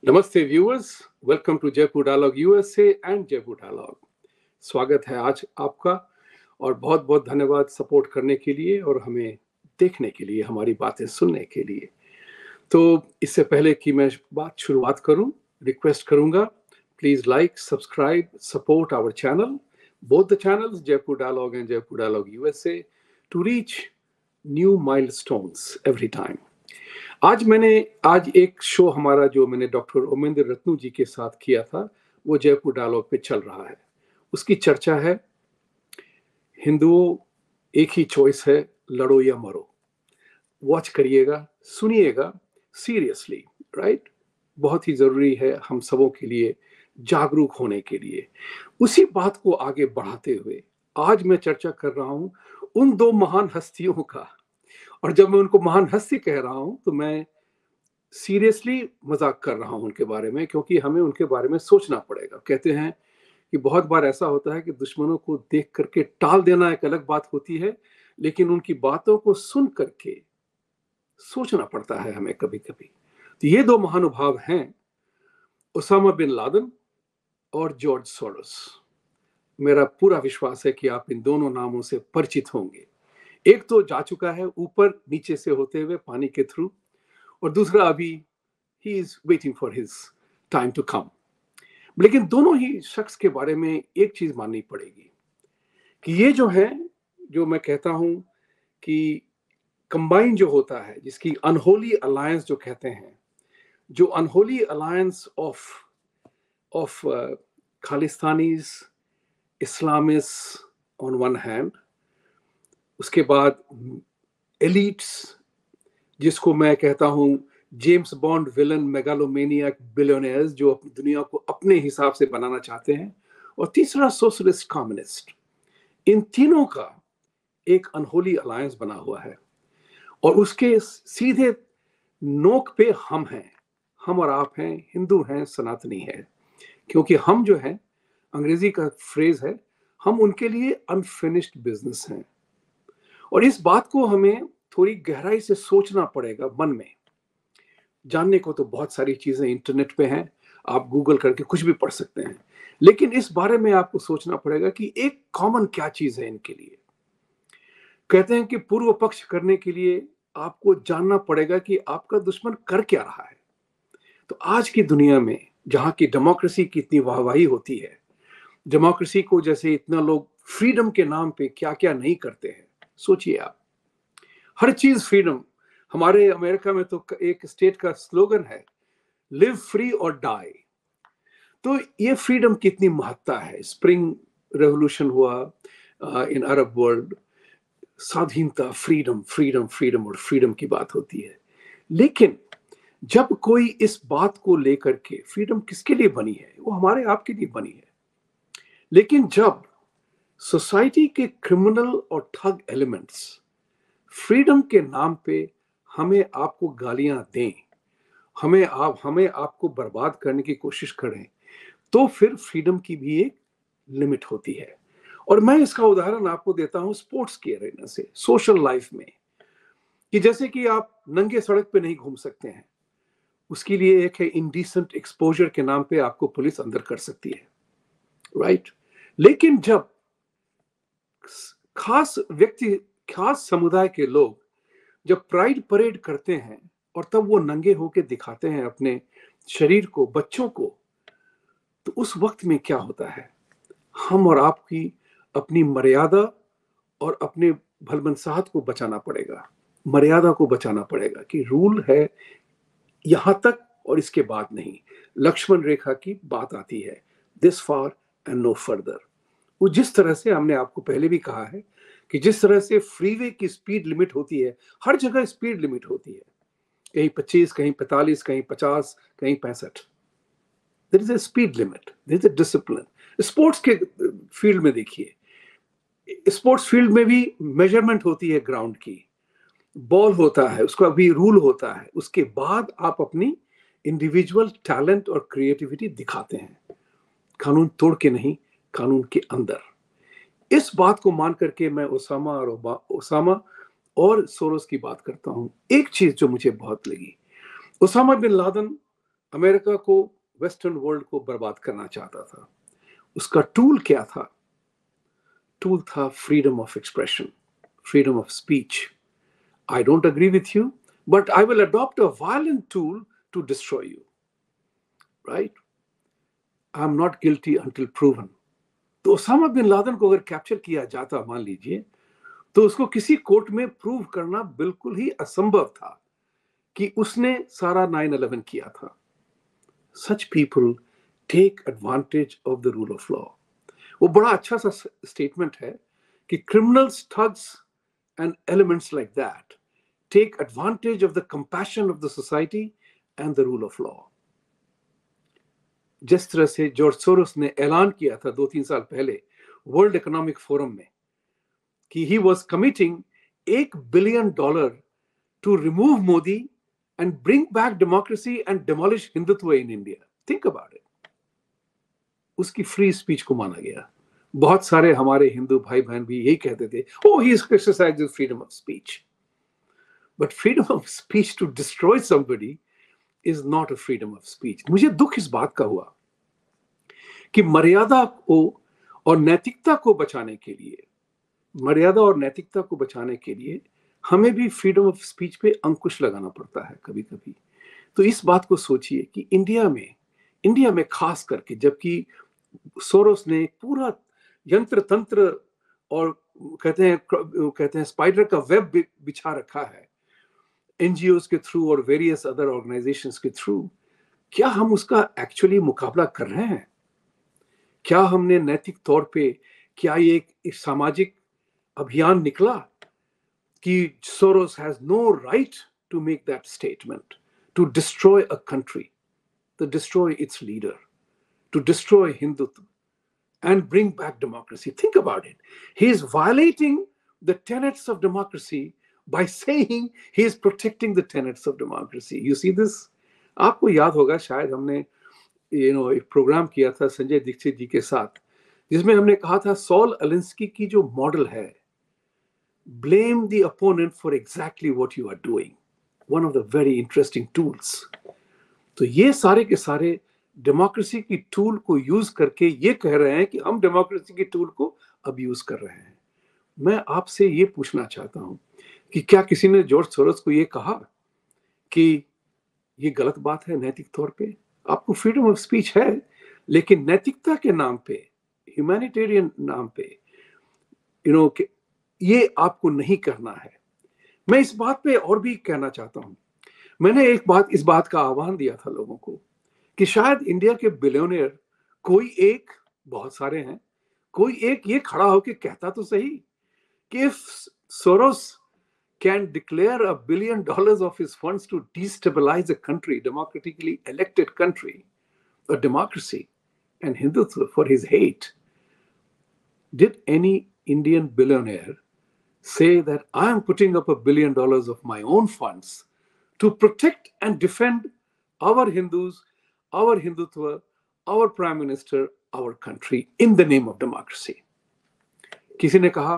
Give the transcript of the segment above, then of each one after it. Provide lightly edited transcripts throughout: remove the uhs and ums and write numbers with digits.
नमस्ते viewers, welcome to Jaipur dialogue USA and Jaipur dialogue. स्वागत है आज आपका और बहुत बहुत धन्यवाद सपोर्ट करने के लिए और हमें देखने के लिए, हमारी बातें सुनने के लिए। तो इससे पहले कि मैं शुरुआत करूं, रिक्वेस्ट करूंगा, please like, subscribe, support our channel, both the channels Jaipur dialogue and Jaipur dialogue USA, to reach new milestones every time. आज एक शो हमारा जो मैंने डॉक्टर ओमेंद्र रत्नू जी के साथ किया था, वो जयपुर डायलॉग पे चल रहा है। उसकी चर्चा है हिंदुओं एक ही चॉइस है, लड़ो या मरो। वॉच करिएगा, सुनिएगा सीरियसली, राइट। बहुत ही जरूरी है हम सबों के लिए जागरूक होने के लिए। उसी बात को आगे बढ़ाते हुए आज मैं चर्चा कर रहा हूं उन दो महान हस्तियों का। और जब मैं उनको महान हस्ती कह रहा हूं तो मैं सीरियसली मजाक कर रहा हूं उनके बारे में, क्योंकि हमें उनके बारे में सोचना पड़ेगा। कहते हैं कि बहुत बार ऐसा होता है कि दुश्मनों को देख करके टाल देना एक अलग बात होती है, लेकिन उनकी बातों को सुन करके सोचना पड़ता है हमें कभी कभी। तो ये दो महानुभाव हैं, ओसामा बिन लादेन और जॉर्ज सोरोस। मेरा पूरा विश्वास है कि आप इन दोनों नामों से परिचित होंगे। एक तो जा चुका है ऊपर नीचे से होते हुए पानी के थ्रू, और दूसरा अभी ही is waiting for his time to come. लेकिन दोनों ही शख्स के बारे में एक चीज माननी पड़ेगी कि ये जो है, जो मैं कहता हूं कि कंबाइन जो होता है, जिसकी अनहोली अलायंस जो कहते हैं, जो unholy alliance of of Khalistanis, Islamist on one hand, उसके बाद एलिट्स, जिसको मैं कहता हूं जेम्स बॉन्ड विलन, मेगालोमेनियक बिलियनियर्स, जो अपनी दुनिया को अपने हिसाब से बनाना चाहते हैं, और तीसरा सोशलिस्ट कम्युनिस्ट। इन तीनों का एक अनहोली अलायंस बना हुआ है, और उसके सीधे नोक पे हम हैं, हम और आप हैं, हिंदू हैं, सनातनी है। क्योंकि हम जो है, अंग्रेजी का फ्रेज है, हम उनके लिए अनफिनिश्ड बिजनेस हैं। और इस बात को हमें थोड़ी गहराई से सोचना पड़ेगा मन में। जानने को तो बहुत सारी चीजें इंटरनेट पे हैं, आप गूगल करके कुछ भी पढ़ सकते हैं, लेकिन इस बारे में आपको सोचना पड़ेगा कि एक कॉमन क्या चीज है इनके लिए। कहते हैं कि पूर्व पक्ष करने के लिए आपको जानना पड़ेगा कि आपका दुश्मन कर क्या रहा है। तो आज की दुनिया में जहां की डेमोक्रेसी की इतनी वाहवाही होती है, डेमोक्रेसी को जैसे इतना लोग फ्रीडम के नाम पे क्या क्या नहीं करते हैं, सोचिए आप। हर चीज फ्रीडम। हमारे अमेरिका में तो एक स्टेट का स्लोगन है, लिव फ्री और डाई। तो ये फ्रीडम की इतनी महत्ता है। स्प्रिंग रेवोल्यूशन हुआ इन अरब वर्ल्ड, स्वाधीनता, फ्रीडम फ्रीडम फ्रीडम और फ्रीडम की बात होती है। लेकिन जब कोई इस बात को लेकर के, फ्रीडम किसके लिए बनी है? वो हमारे आपके लिए बनी है। लेकिन जब सोसाइटी के क्रिमिनल और ठग एलिमेंट्स फ्रीडम के नाम पे हमें आपको गालियां दें, हमें आपको बर्बाद करने की कोशिश करें, तो फिर फ्रीडम की भी एक लिमिट होती है। और मैं इसका उदाहरण आपको देता हूं स्पोर्ट्स के अरेना से, सोशल लाइफ में, कि जैसे कि आप नंगे सड़क पे नहीं घूम सकते हैं, उसके लिए एक है इंडिसेंट एक्सपोजर के नाम पे आपको पुलिस अंदर कर सकती है, राइट। लेकिन जब खास व्यक्ति, खास समुदाय के लोग जब प्राइड परेड करते हैं और तब वो नंगे होके दिखाते हैं अपने शरीर को, बच्चों को, तो उस वक्त में क्या होता है? हम और आपकी अपनी मर्यादा और अपने भलमनसाहत को बचाना पड़ेगा, मर्यादा को बचाना पड़ेगा कि रूल है यहां तक और इसके बाद नहीं। लक्ष्मण रेखा की बात आती है, this far and no further. वो जिस तरह से हमने आपको पहले भी कहा है कि जिस तरह से फ्रीवे की स्पीड लिमिट होती है, हर जगह स्पीड लिमिट होती है, कहीं 25, कहीं 45, कहीं 50, कहीं 65। There is a speed limit, there is a discipline. Sports के फील्ड में देखिए, स्पोर्ट्स फील्ड में भी मेजरमेंट होती है ग्राउंड की, बॉल होता है, उसका भी रूल होता है, उसके बाद आप अपनी इंडिविजुअल टैलेंट और क्रिएटिविटी दिखाते हैं, कानून तोड़ के नहीं, कानून के अंदर। इस बात को मान करके मैं ओसामा और सोरोस की बात करता हूं। एक चीज जो मुझे बहुत लगी, ओसामा बिन लादेन अमेरिका को, वेस्टर्न वर्ल्ड को बर्बाद करना चाहता था। उसका टूल क्या था? टूल था freedom of expression, freedom of speech. I don't agree with you, but I will adopt a violent tool to destroy you. Right? I'm not guilty until proven. तो ओसामा बिन लादेन को अगर capture किया जाता, मान लीजिए, तो उसको किसी कोर्ट में प्रूव करना बिल्कुल ही असंभव था कि उसने सारा 9/11 किया था। Such people take advantage of the rule of law. वो बड़ा अच्छा सा स्टेटमेंट है कि criminals, thugs and elements like that take advantage of the compassion of the society and the rule of law. जिस तरह से जॉर्ज सोरोस ने ऐलान किया था 2-3 साल पहले वर्ल्ड इकोनॉमिक फोरम में कि he was committing $1 billion to remove Modi and bring back democracy and demolish Hindutva in India. Think about it. उसकी फ्री स्पीच को माना गया। बहुत सारे हमारे हिंदू भाई बहन भी यही कहते थे, oh, he is exercising freedom of speech. But freedom of speech to destroy somebody is not a freedom of speech. मुझे दुख इस बात का हुआ कि मर्यादा को और नैतिकता को बचाने के लिए, मर्यादा और नैतिकता को बचाने के लिए हमें भी फ्रीडम ऑफ स्पीच पे अंकुश लगाना पड़ता है कभी कभी। तो इस बात को सोचिए कि इंडिया में खास करके, जबकि सोरोस ने पूरा यंत्र तंत्र और कहते हैं स्पाइडर का वेब बिछा रखा है एनजीओस के थ्रू और वेरियस अदर ऑर्गेनाइजेशंस के थ्रू, क्या हम उसका एक्चुअली मुकाबला कर रहे हैं? क्या हमने नैतिक तौर पे, क्या ये एक सामाजिक अभियान निकला कि Soros has no right to make that statement, to destroy a country, to destroy its leader, to destroy Hindutva and bring back democracy? Think about it. He is violating the tenets of democracy by saying he is protecting the tenets of democracy. You see this? आपको याद होगा, शायद हमने एक programme किया था संजय दीक्षित जी के साथ, जिसमें हमने कहा था सॉल अलिंस्की की जो मॉडल है, blame the opponent for exactly what you are doing, one of the very interesting tools. तो ये सारे के सारे डेमोक्रेसी की टूल को यूज करके ये कह रहे हैं कि हम डेमोक्रेसी की टूल को अब यूज कर रहे हैं। मैं आपसे ये पूछना चाहता हूं कि क्या किसी ने जॉर्ज सोरोस को ये कहा कि ये गलत बात है नैतिक तौर पे? आपको फ्रीडम ऑफ स्पीच है, लेकिन नैतिकता के नाम पे, ह्यूमैनिटेरियन नाम पे, ये आपको नहीं करना है। मैं इस बात पे और भी कहना चाहता हूं। मैंने इस बात का आह्वान दिया था लोगों को कि शायद इंडिया के बिलियनियर कोई एक, बहुत सारे हैं, कोई एक ये खड़ा होकर कहता तो सही कि if Soros can declare $1 billion of his funds to destabilize a country, democratically elected country, a democracy, and Hindutva for his hate, did any Indian billionaire say that I am putting up $1 billion of my own funds to protect and defend our Hindus, our Hindutva, our Prime Minister, our country in the name of democracy? किसी ने कहा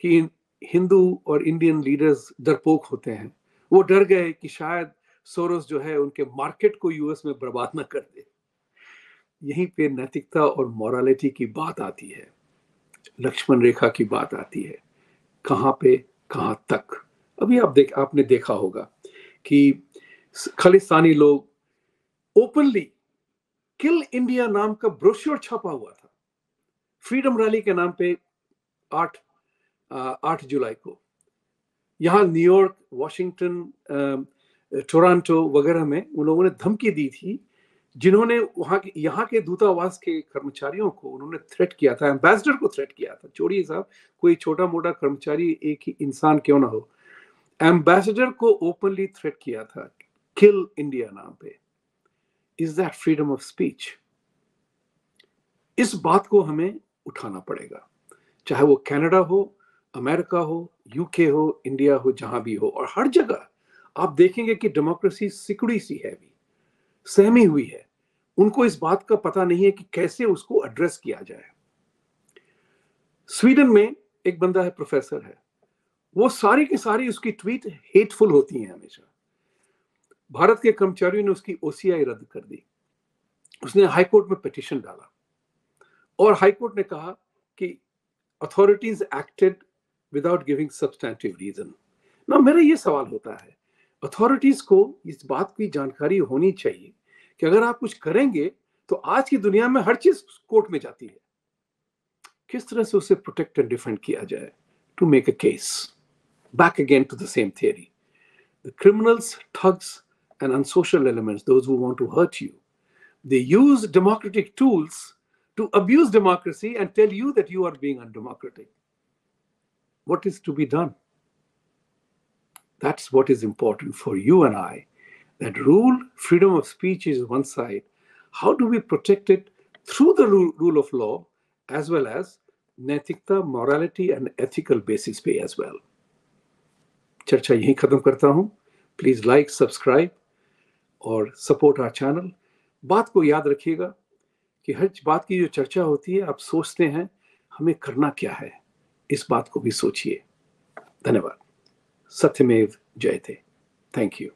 कि हिंदू और Indian leaders डरपोक होते हैं, वो डर गए कि शायद सोरोस जो है उनके मार्केट को यूएस में बर्बाद ना कर दे। यहीं पे नैतिकता और मोरालिटी की बात आती है, लक्ष्मण रेखा की बात आती है, कहां पे कहां तक। अभी आपने देखा होगा कि खालिस्तानी लोग ओपनली किल इंडिया नाम का ब्रोशर छपा हुआ था फ्रीडम रैली के नाम पे 8 जुलाई को। यहां न्यूयॉर्क, वॉशिंगटन, टोरंटो वगैरह में उन लोगों ने धमकी दी थी, जिन्होंने यहाँ के दूतावास के कर्मचारियों को उन्होंने थ्रेट किया था, एम्बेसडर को थ्रेट किया था। छोड़िए साहब, कोई छोटा मोटा कर्मचारी, एक ही इंसान क्यों ना हो, एम्बेसडर को ओपनली थ्रेट किया था किल इंडिया नाम पे। Is that freedom of speech? इस बात को हमें उठाना पड़ेगा, चाहे वो कनाडा हो, अमेरिका हो, यूके हो, इंडिया हो, जहां भी हो। और हर जगह आप देखेंगे कि डेमोक्रेसी सिकुड़ी सी है, भी सहमी हुई है। उनको इस बात का पता नहीं है कि कैसे उसको एड्रेस किया जाए। स्वीडन में एक बंदा है, प्रोफेसर है, वो सारी की सारी उसकी ट्वीट हेटफुल होती हैं हमेशा। भारत के कर्मचारियों ने उसकी ओसीआई रद्द कर दी। उसने हाईकोर्ट में पिटीशन डाला और हाईकोर्ट ने कहा कि authorities acted without giving substantive reason. ना मेरा ये सवाल होता है, अथॉरिटीज को इस बात की जानकारी होनी चाहिए कि अगर आप कुछ करेंगे तो आज की दुनिया में हर चीज कोर्ट में जाती है। किस तरह से उसे प्रोटेक्ट एंड डिफेंड किया जाए to make a case? Back again to the same theory, the criminals, thugs and unsocial elements, those who want to hurt you, they use democratic tools to abuse democracy and tell you that you are being undemocratic. What is to be done? That's what is important for you and I. That rule, freedom of speech is one side. How do we protect it through the rule of law as well as नैतिकता, morality and ethical basis पे as well. चर्चा यहीं खत्म करता हूं. Please like, subscribe और support our channel. बात को याद रखिएगा कि हर बात की जो चर्चा होती है, आप सोचते हैं हमें करना क्या है, इस बात को भी सोचिए। धन्यवाद। सत्यमेव जयते। Thank you.